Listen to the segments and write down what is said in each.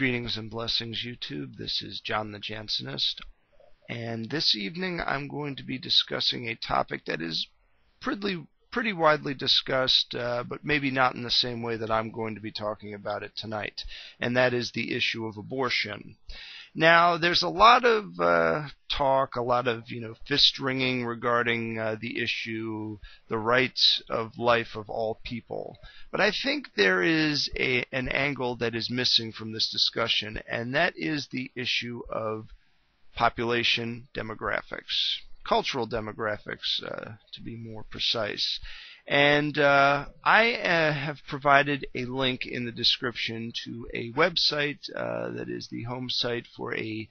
Greetings and blessings, YouTube. This is John the Jansenist, and this evening I'm going to be discussing a topic that is pretty widely discussed, but maybe not in the same way that I'm going to be talking about it tonight, and that is the issue of abortion. Now, there's a lot of talk, a lot of fist-wringing regarding the issue, the rights of life of all people. But I think there is an angle that is missing from this discussion, and that is the issue of population demographics, cultural demographics, to be more precise. And I have provided a link in the description to a website that is the home site for a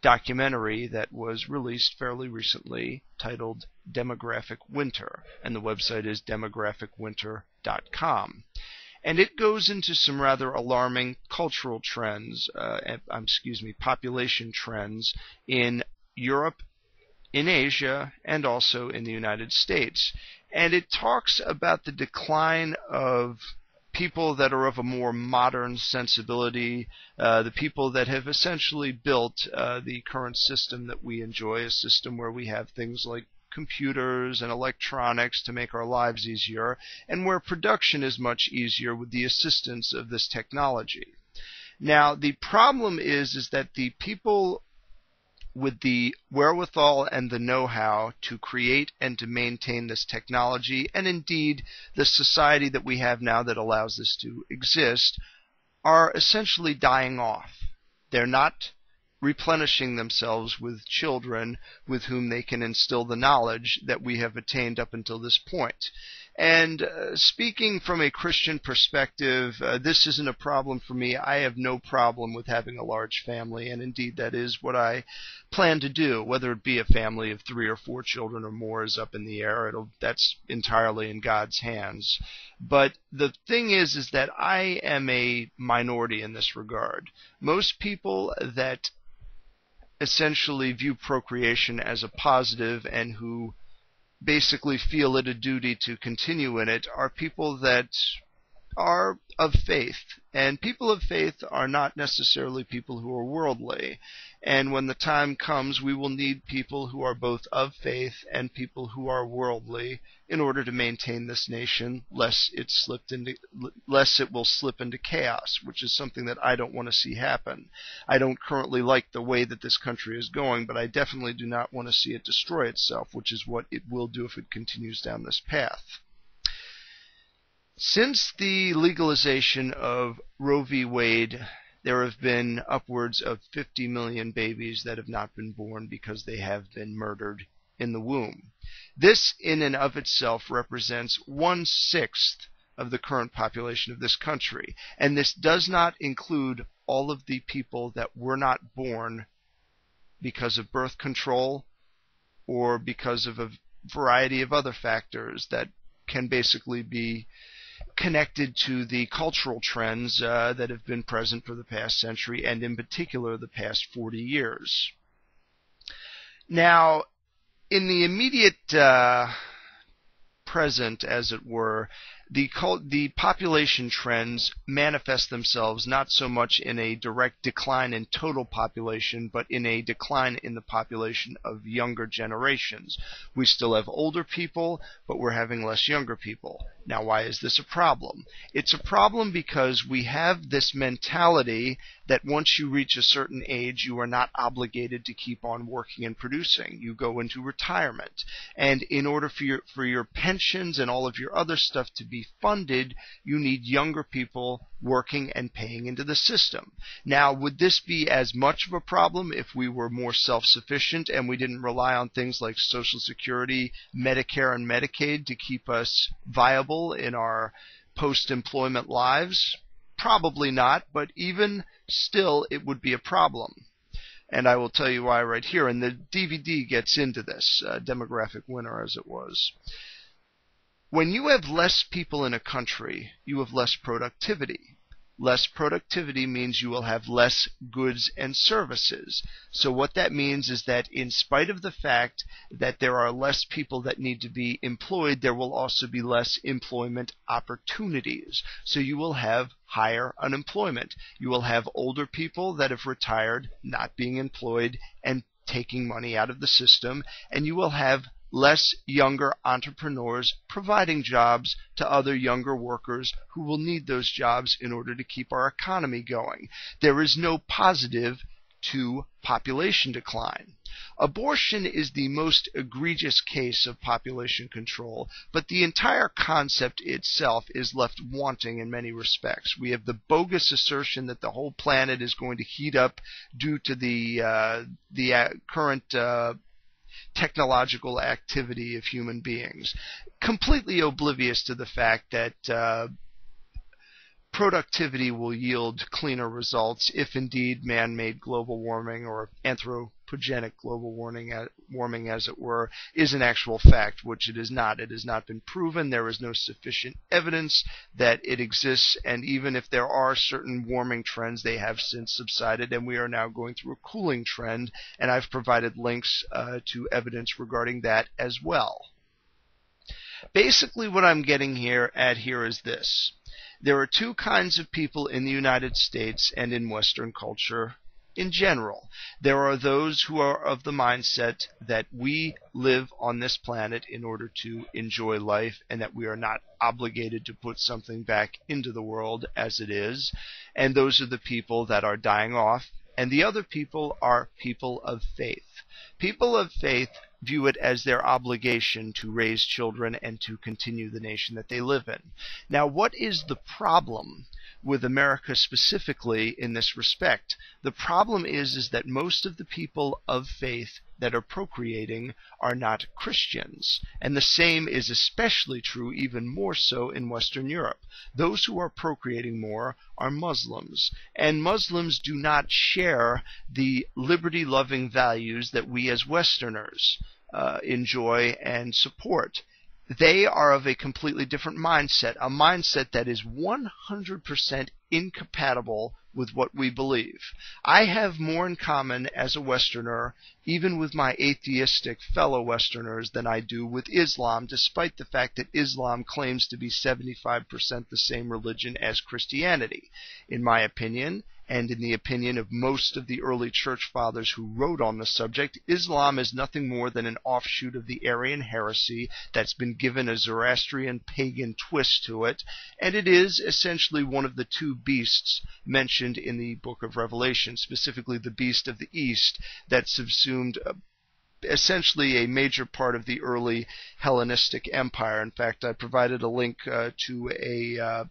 documentary that was released fairly recently titled Demographic Winter, and the website is demographicwinter.com. And it goes into some rather alarming cultural trends, population trends in Europe, in Asia, and also in the United States. And it talks about the decline of people that are of a more modern sensibility, the people that have essentially built the current system that we enjoy, a system where we have things like computers and electronics to make our lives easier, and where production is much easier with the assistance of this technology. Now, the problem is that the people with the wherewithal and the know-how to create and to maintain this technology, and indeed the society that we have now that allows this to exist, are essentially dying off. They're not replenishing themselves with children with whom they can instill the knowledge that we have attained up until this point. And speaking from a Christian perspective, this isn't a problem for me. I have no problem with having a large family, and indeed that is what I plan to do. Whether it be a family of 3 or 4 children or more is up in the air. That's entirely in God's hands. But the thing is that I am a minority in this regard. Most people that essentially view procreation as a positive and who basically feel it a duty to continue in it are people that are of faith. And people of faith are not necessarily people who are worldly. And when the time comes, we will need people who are both of faith and people who are worldly in order to maintain this nation, lest it will slip into chaos, which is something that I don't want to see happen. I don't currently like the way that this country is going, but I definitely do not want to see it destroy itself, which is what it will do if it continues down this path. Since the legalization of Roe v. Wade, there have been upwards of 50 million babies that have not been born because they have been murdered in the womb. This in and of itself represents 1/6 of the current population of this country, and this does not include all of the people that were not born because of birth control or because of a variety of other factors that can basically be connected to the cultural trends that have been present for the past century, and in particular the past 40 years. Now, in the immediate present, as it were, the population trends manifest themselves not so much in a direct decline in total population, but in a decline in the population of younger generations. We still have older people, but we're having less younger people. Now, why is this a problem? It's a problem because we have this mentality that once you reach a certain age, you are not obligated to keep on working and producing. You go into retirement. And in order for your pensions and all of your other stuff to be funded, you need younger people working and paying into the system. Now, would this be as much of a problem if we were more self-sufficient and we didn't rely on things like Social Security, Medicare, and Medicaid to keep us viable in our post-employment lives? Probably not, but even still, it would be a problem. And I will tell you why right here. And the DVD gets into this, Demographic Winter as it was. When you have less people in a country, you have less productivity. Less productivity means you will have less goods and services. So what that means is that in spite of the fact that there are less people that need to be employed, there will also be less employment opportunities. So you will have higher unemployment. You will have older people that have retired not being employed and taking money out of the system, and you will have less younger entrepreneurs providing jobs to other younger workers who will need those jobs in order to keep our economy going. There is no positive to population decline. Abortion is the most egregious case of population control, but the entire concept itself is left wanting in many respects. We have the bogus assertion that the whole planet is going to heat up due to the current technological activity of human beings, completely oblivious to the fact that productivity will yield cleaner results if indeed man-made global warming, or anthropogenic global warming as it were, is an actual fact, which it is not. It has not been proven. There is no sufficient evidence that it exists, and even if there are certain warming trends, they have since subsided, and we are now going through a cooling trend, and I've provided links to evidence regarding that as well. Basically what I'm getting at here is this. There are two kinds of people in the United States and in Western culture in general. There are those who are of the mindset that we live on this planet in order to enjoy life, and that we are not obligated to put something back into the world as it is. And those are the people that are dying off. And the other people are people of faith. People of faith view it as their obligation to raise children and to continue the nation that they live in. Now, what is the problem with America specifically in this respect? The problem is that most of the people of faith that are procreating are not Christians, and the same is especially true, even more so, in Western Europe. Those who are procreating more are Muslims, and Muslims do not share the liberty-loving values that we as Westerners enjoy and support. They are of a completely different mindset, a mindset that is 100% incompatible with what we believe. I have more in common as a Westerner, even with my atheistic fellow Westerners, than I do with Islam, despite the fact that Islam claims to be 75% the same religion as Christianity. In my opinion, and in the opinion of most of the early church fathers who wrote on the subject, Islam is nothing more than an offshoot of the Arian heresy that's been given a Zoroastrian pagan twist to it, and it is essentially one of the two beasts mentioned in the book of Revelation, specifically the beast of the East that subsumed essentially a major part of the early Hellenistic Empire. In fact, I provided a link to a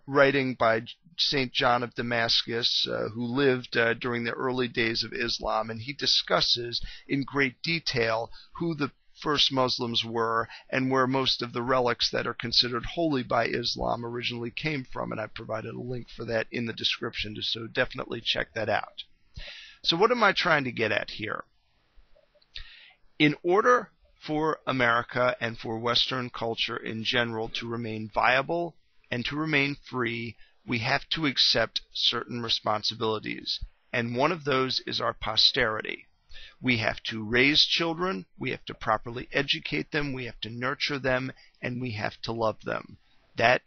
writing by St. John of Damascus, who lived during the early days of Islam, and he discusses in great detail who the first Muslims were and where most of the relics that are considered holy by Islam originally came from, and I provided a link for that in the description, so definitely check that out. So what am I trying to get at here? In order for America and for Western culture in general to remain viable and to remain free, we have to accept certain responsibilities, and one of those is our posterity. We have to raise children, we have to properly educate them, we have to nurture them, and we have to love them. That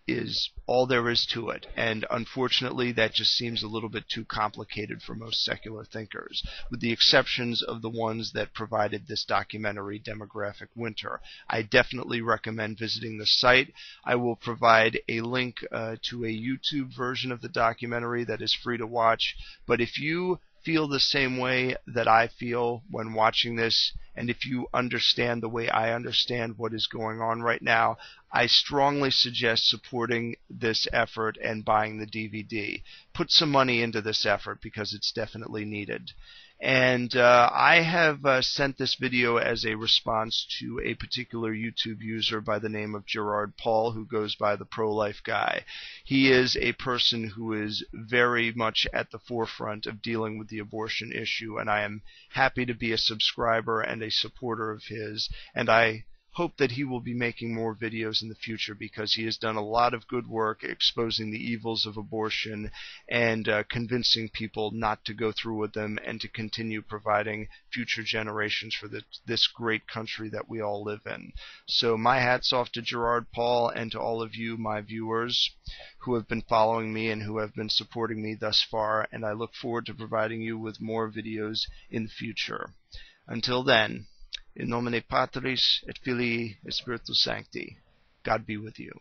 is all there is to it, and unfortunately that just seems a little bit too complicated for most secular thinkers, with the exceptions of the ones that provided this documentary, Demographic Winter. I definitely recommend visiting the site. I will provide a link to a YouTube version of the documentary that is free to watch, but if you feel the same way that I feel when watching this, and if you understand the way I understand what is going on right now, I strongly suggest supporting this effort and buying the DVD. Put some money into this effort because it's definitely needed. And I have sent this video as a response to a particular YouTube user by the name of Gerard Paul, who goes by the Pro-Life Guy. He is a person who is very much at the forefront of dealing with the abortion issue, and I am happy to be a subscriber and a supporter of his, and I hope that he will be making more videos in the future, because he has done a lot of good work exposing the evils of abortion and convincing people not to go through with them and to continue providing future generations for this great country that we all live in. So my hat's off to Gerard Paul and to all of you, my viewers, who have been following me and who have been supporting me thus far, and I look forward to providing you with more videos in the future. Until then, in nomine Patris et Filii et Spiritus Sancti, God be with you.